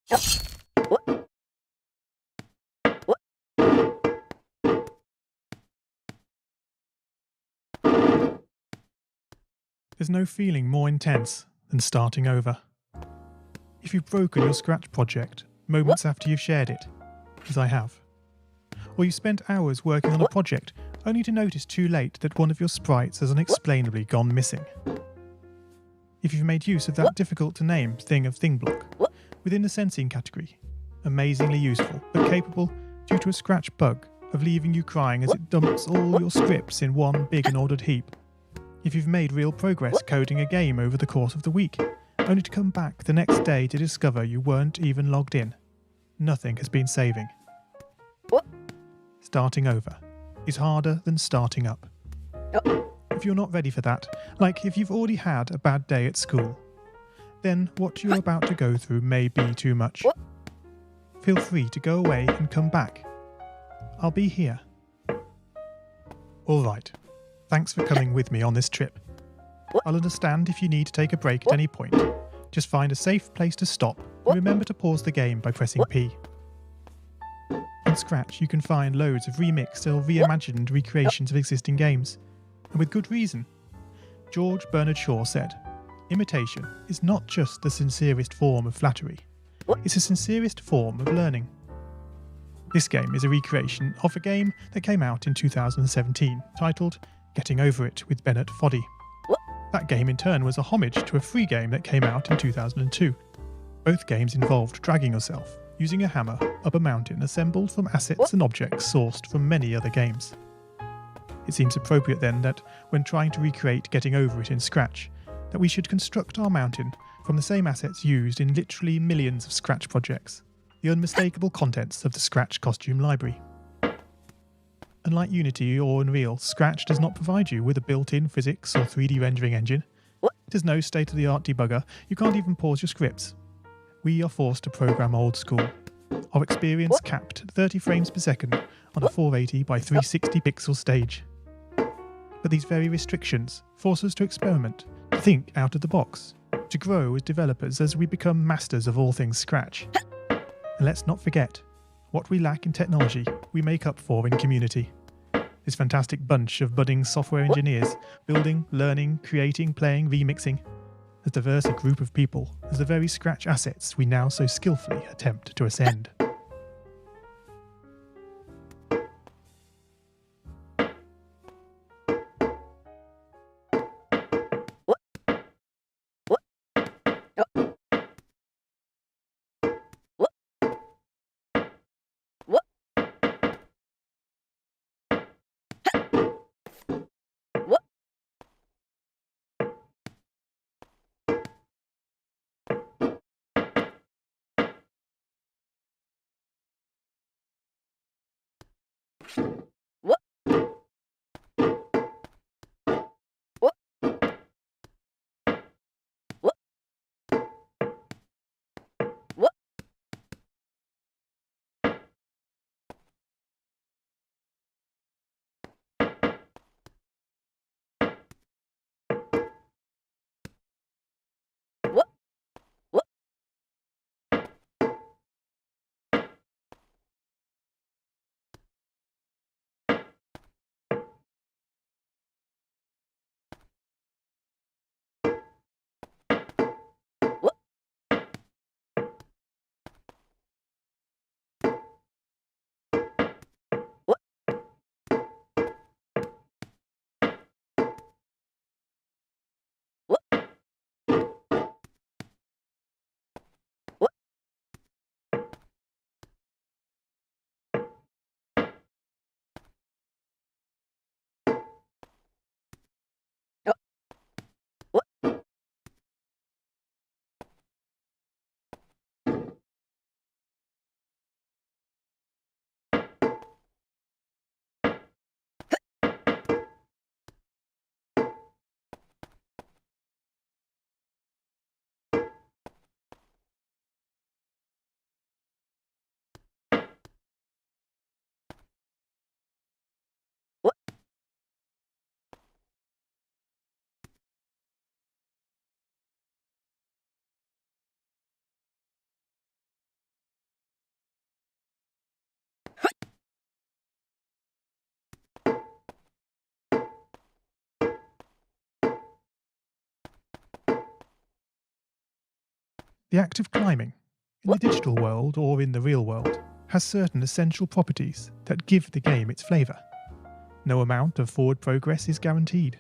There's no feeling more intense than starting over. If you've broken your Scratch project moments after you've shared it, as I have, or you spent hours working on a project only to notice too late that one of your sprites has unexplainably gone missing. If you've made use of that difficult to name thing of thing block within the sensing category, amazingly useful but capable due to a Scratch bug of leaving you crying as it dumps all your scripts in one big and ordered heap. If you've made real progress coding a game over the course of the week, only to come back the next day to discover you weren't even logged in, nothing has been saving. Starting over is harder than starting up. If you're not ready for that, like if you've already had a bad day at school, then what you're about to go through may be too much. Feel free to go away and come back. I'll be here. Alright, thanks for coming with me on this trip. I'll understand if you need to take a break at any point. Just find a safe place to stop and remember to pause the game by pressing P. In Scratch you can find loads of remixed or reimagined recreations of existing games, and with good reason. George Bernard Shaw said, "Imitation is not just the sincerest form of flattery, it's the sincerest form of learning." This game is a recreation of a game that came out in 2017, titled Getting Over It with Bennett Foddy. That game in turn was a homage to a free game that came out in 2002. Both games involved dragging yourself, using a hammer, up a mountain assembled from assets and objects sourced from many other games. It seems appropriate then that, when trying to recreate Getting Over It in Scratch, that we should construct our mountain from the same assets used in literally millions of Scratch projects, the unmistakable contents of the Scratch costume library. Unlike Unity or Unreal, Scratch does not provide you with a built-in physics or 3D rendering engine. There's no state-of-the-art debugger, you can't even pause your scripts. We are forced to program old school. Our experience capped at 30 frames per second on a 480 by 360 pixel stage. But these very restrictions force us to experiment, to think out of the box, to grow as developers as we become masters of all things Scratch. And let's not forget, what we lack in technology, we make up for in community. This fantastic bunch of budding software engineers, building, learning, creating, playing, remixing, as diverse a group of people as the very Scratch assets we now so skillfully attempt to ascend. The act of climbing, in the digital world or in the real world, has certain essential properties that give the game its flavour. No amount of forward progress is guaranteed.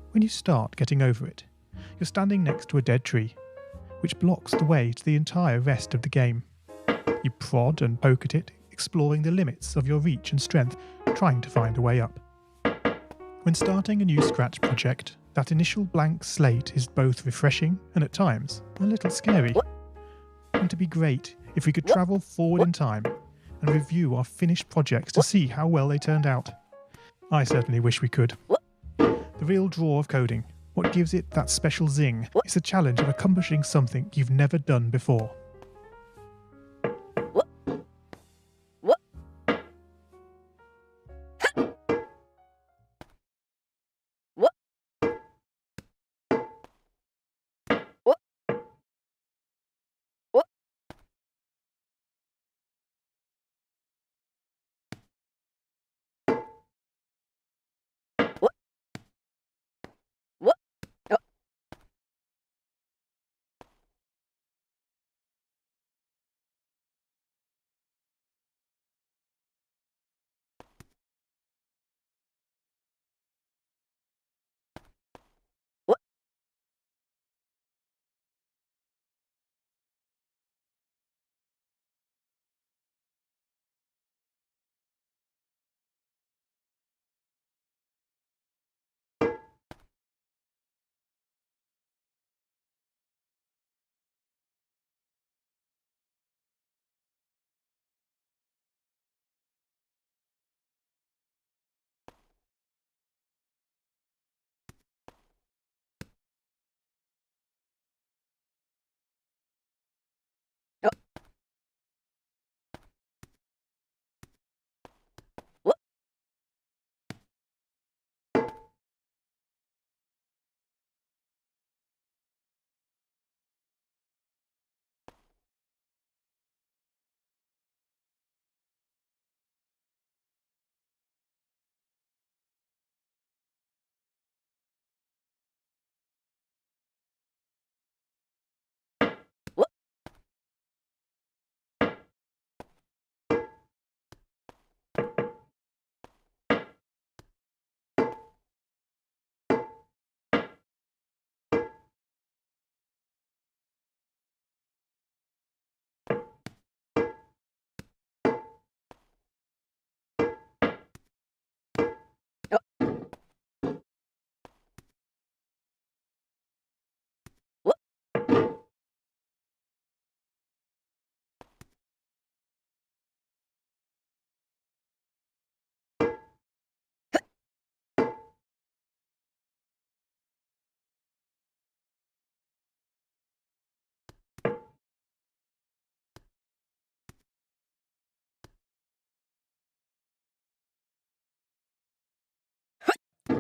When you start getting over it, you're standing next to a dead tree, which blocks the way to the entire rest of the game. You prod and poke at it, exploring the limits of your reach and strength, trying to find a way up. When starting a new Scratch project, that initial blank slate is both refreshing and at times a little scary. Wouldn't it be great if we could travel forward in time and review our finished projects to see how well they turned out? I certainly wish we could. The real draw of coding, what gives it that special zing, is the challenge of accomplishing something you've never done before.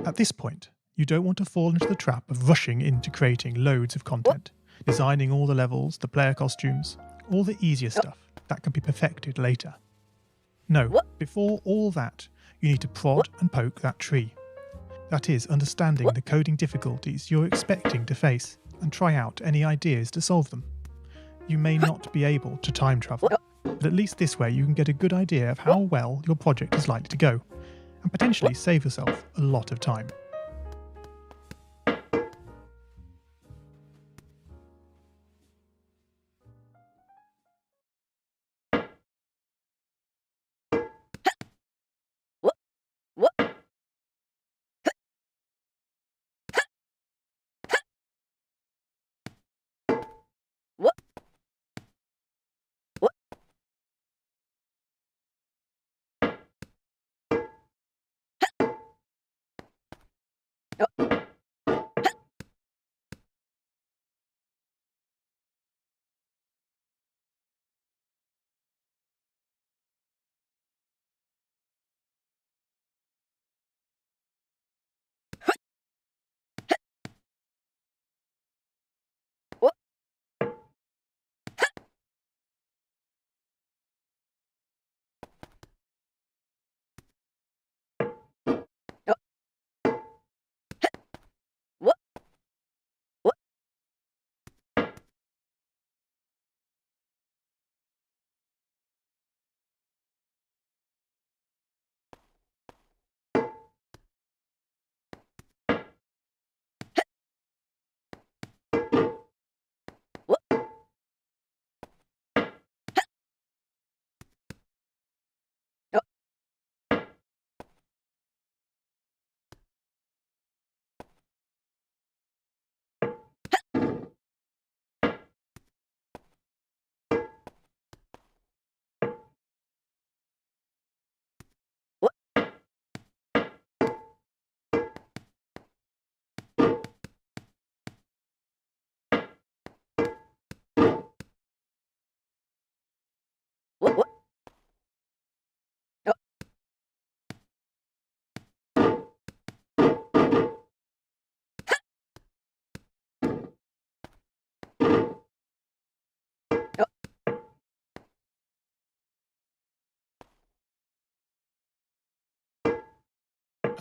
At this point, you don't want to fall into the trap of rushing into creating loads of content, designing all the levels, the player costumes, all the easier stuff that can be perfected later. No, before all that, you need to prod and poke that tree. That is, understanding the coding difficulties you're expecting to face and try out any ideas to solve them. You may not be able to time travel, but at least this way you can get a good idea of how well your project is likely to go, and potentially save yourself a lot of time.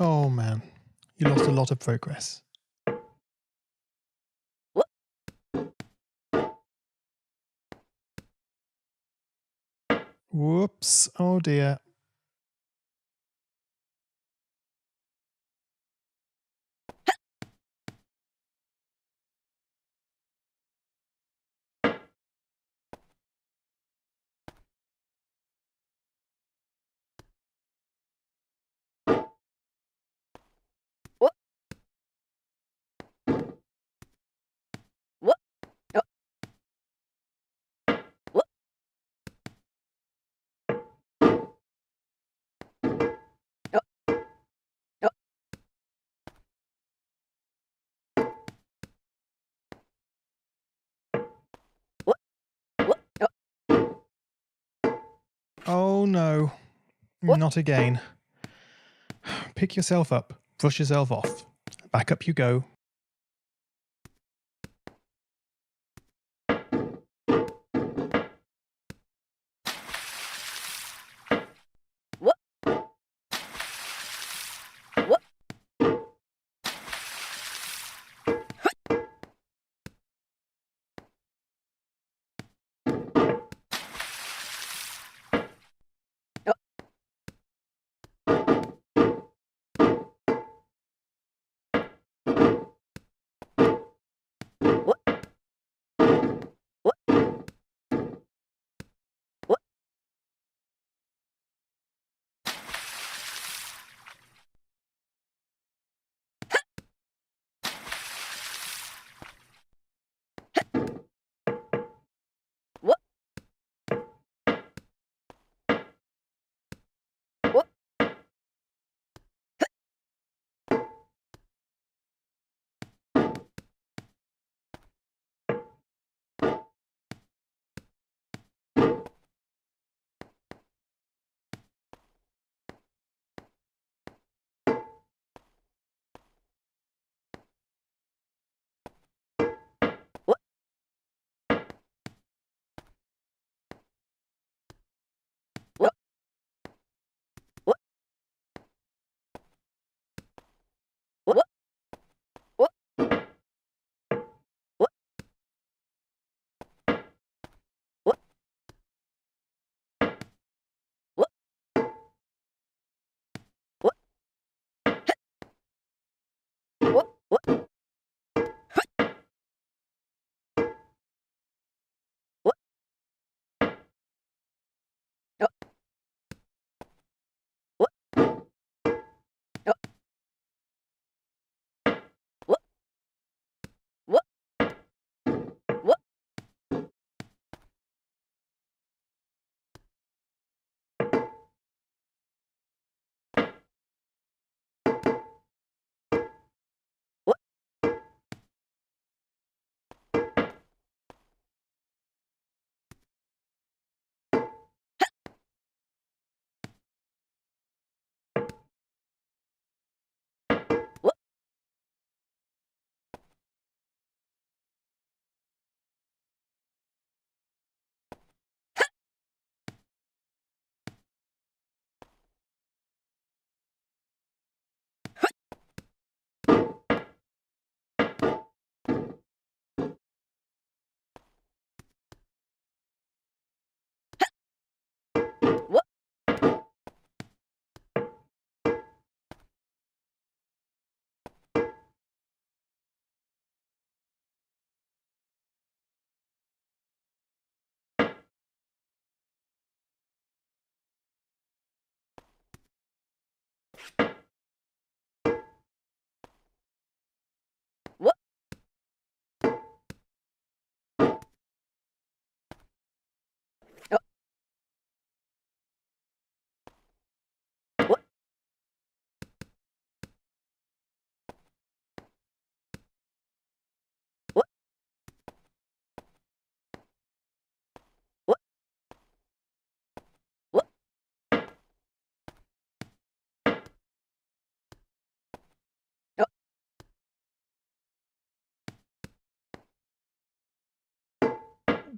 Oh man, you lost a lot of progress. Whoops, oh dear. Oh no, not again. Pick yourself up, brush yourself off. Back up you go.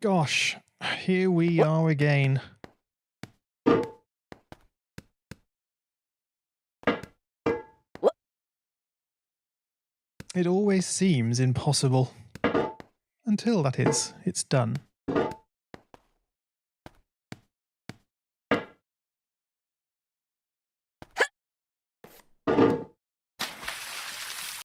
Gosh, here we are again. It always seems impossible. Until, that is, it's done.